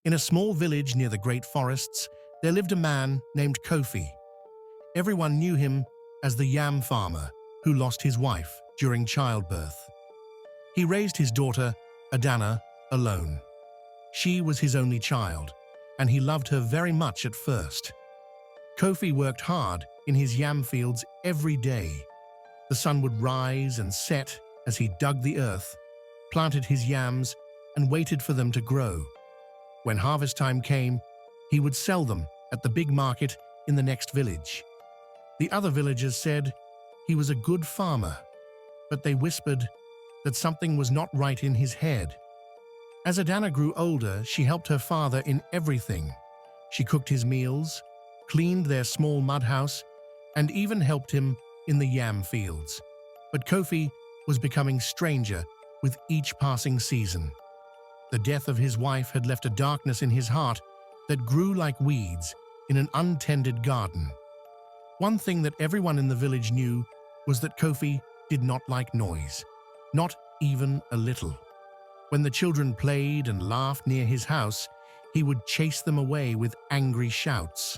In a small village near the great forests, there lived a man named Kofi. Everyone knew him as the yam farmer who lost his wife during childbirth. He raised his daughter, Adana, alone. She was his only child, and he loved her very much at first. Kofi worked hard in his yam fields every day. The sun would rise and set as he dug the earth, planted his yams, and waited for them to grow. When harvest time came, he would sell them at the big market in the next village. The other villagers said he was a good farmer, but they whispered that something was not right in his head. As Adana grew older, she helped her father in everything. She cooked his meals, cleaned their small mud house, and even helped him in the yam fields. But Kofi was becoming stranger with each passing season. The death of his wife had left a darkness in his heart that grew like weeds in an untended garden. One thing that everyone in the village knew was that Kofi did not like noise, not even a little. When the children played and laughed near his house, he would chase them away with angry shouts.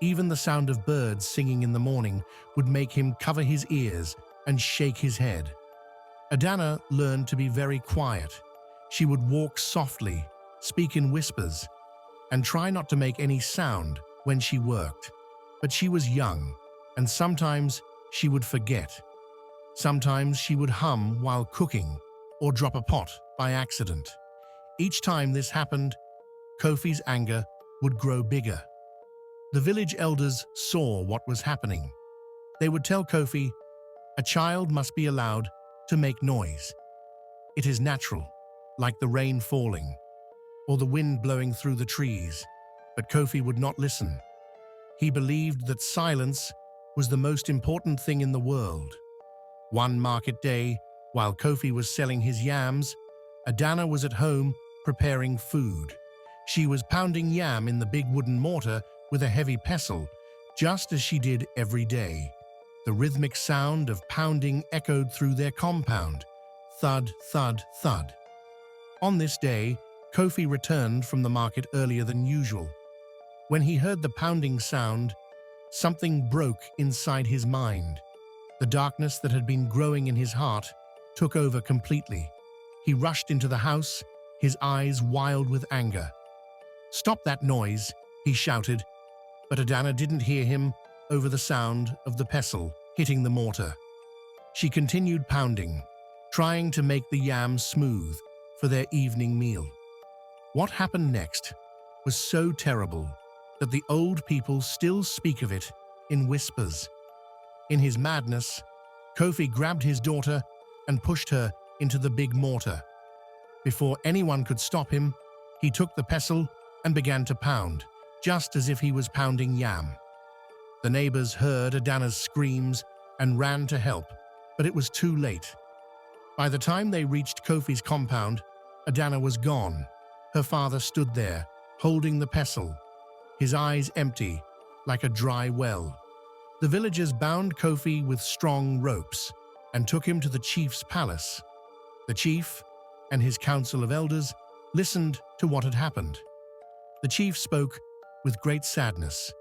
Even the sound of birds singing in the morning would make him cover his ears and shake his head. Adana learned to be very quiet. She would walk softly, speak in whispers, and try not to make any sound when she worked. But she was young, and sometimes she would forget. Sometimes she would hum while cooking or drop a pot by accident. Each time this happened, Kofi's anger would grow bigger. The village elders saw what was happening. They would tell Kofi, "A child must be allowed to make noise. It is natural, like the rain falling or the wind blowing through the trees." But Kofi would not listen. He believed that silence was the most important thing in the world. One market day, while Kofi was selling his yams, Adana was at home preparing food. She was pounding yam in the big wooden mortar with a heavy pestle, just as she did every day. The rhythmic sound of pounding echoed through their compound. Thud, thud, thud. On this day, Kofi returned from the market earlier than usual. When he heard the pounding sound, something broke inside his mind. The darkness that had been growing in his heart took over completely. He rushed into the house, his eyes wild with anger. "Stop that noise," he shouted, but Adana didn't hear him over the sound of the pestle hitting the mortar. She continued pounding, trying to make the yams smooth for their evening meal. What happened next was so terrible that the old people still speak of it in whispers. In his madness, Kofi grabbed his daughter and pushed her into the big mortar. Before anyone could stop him, he took the pestle and began to pound, just as if he was pounding yam. The neighbors heard Adana's screams and ran to help, but it was too late. By the time they reached Kofi's compound, Adana was gone. Her father stood there, holding the pestle, his eyes empty, like a dry well. The villagers bound Kofi with strong ropes and took him to the chief's palace. The chief and his council of elders listened to what had happened. The chief spoke with great sadness.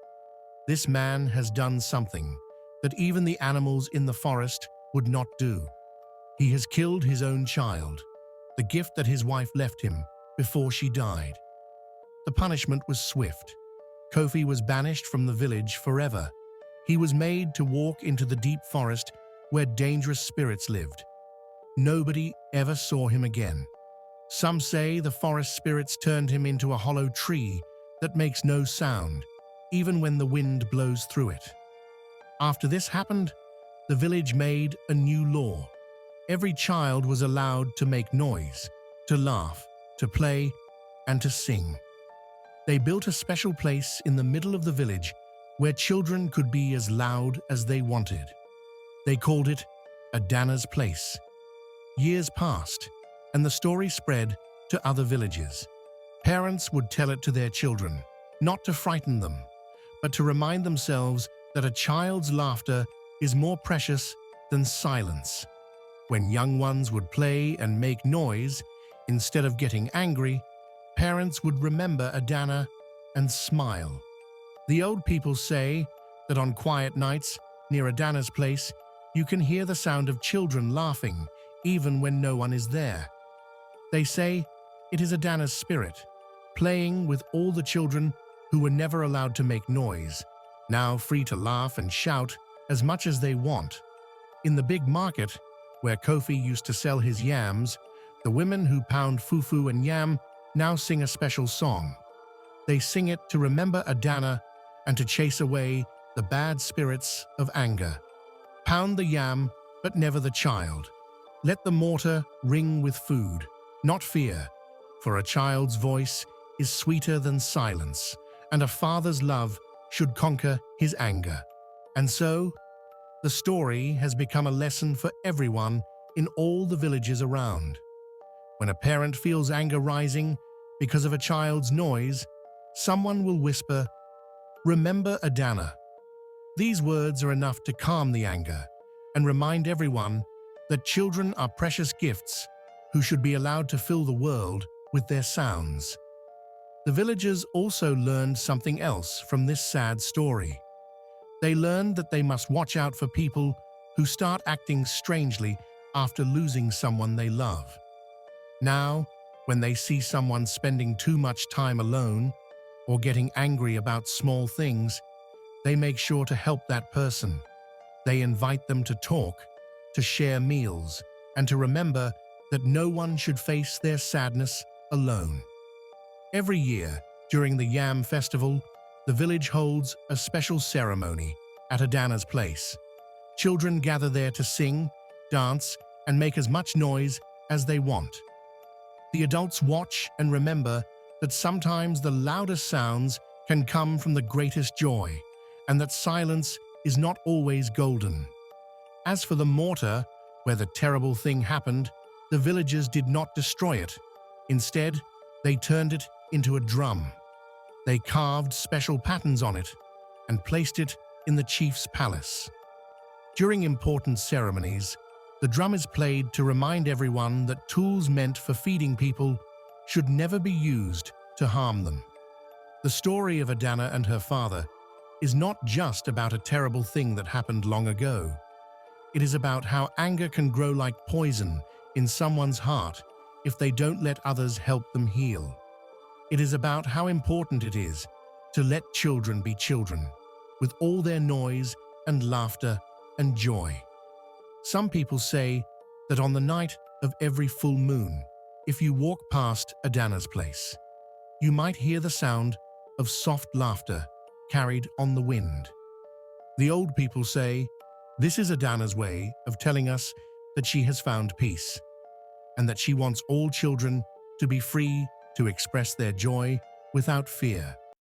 "This man has done something that even the animals in the forest would not do. He has killed his own child, the gift that his wife left him before she died." The punishment was swift. Kofi was banished from the village forever. He was made to walk into the deep forest where dangerous spirits lived. Nobody ever saw him again. Some say the forest spirits turned him into a hollow tree that makes no sound, even when the wind blows through it. After this happened, the village made a new law. Every child was allowed to make noise, to laugh, to play, and to sing. They built a special place in the middle of the village where children could be as loud as they wanted. They called it Adana's Place. Years passed, and the story spread to other villages. Parents would tell it to their children, not to frighten them, but to remind themselves that a child's laughter is more precious than silence. When young ones would play and make noise, instead of getting angry, parents would remember Adana and smile. The old people say that on quiet nights near Adana's place, you can hear the sound of children laughing even when no one is there. They say it is Adana's spirit, playing with all the children who were never allowed to make noise, now free to laugh and shout as much as they want. In the big market, where Kofi used to sell his yams, the women who pound fufu and yam now sing a special song. They sing it to remember Adana and to chase away the bad spirits of anger. Pound the yam, but never the child. Let the mortar ring with food, not fear, for a child's voice is sweeter than silence, and a father's love should conquer his anger. And so, the story has become a lesson for everyone in all the villages around. When a parent feels anger rising because of a child's noise, someone will whisper, "Remember Adana." These words are enough to calm the anger and remind everyone that children are precious gifts who should be allowed to fill the world with their sounds. The villagers also learned something else from this sad story. They learned that they must watch out for people who start acting strangely after losing someone they love. Now, when they see someone spending too much time alone or getting angry about small things, they make sure to help that person. They invite them to talk, to share meals, and to remember that no one should face their sadness alone. Every year, during the Yam Festival, the village holds a special ceremony at Adana's place. Children gather there to sing, dance, and make as much noise as they want. The adults watch and remember that sometimes the loudest sounds can come from the greatest joy, and that silence is not always golden. As for the mortar, where the terrible thing happened, the villagers did not destroy it. Instead, they turned it into a drum. They carved special patterns on it and placed it in the chief's palace. During important ceremonies, the drum is played to remind everyone that tools meant for feeding people should never be used to harm them. The story of Adana and her father is not just about a terrible thing that happened long ago. It is about how anger can grow like poison in someone's heart if they don't let others help them heal. It is about how important it is to let children be children, with all their noise and laughter and joy. Some people say that on the night of every full moon, if you walk past Adana's place, you might hear the sound of soft laughter carried on the wind. The old people say this is Adana's way of telling us that she has found peace, and that she wants all children to be free to express their joy without fear.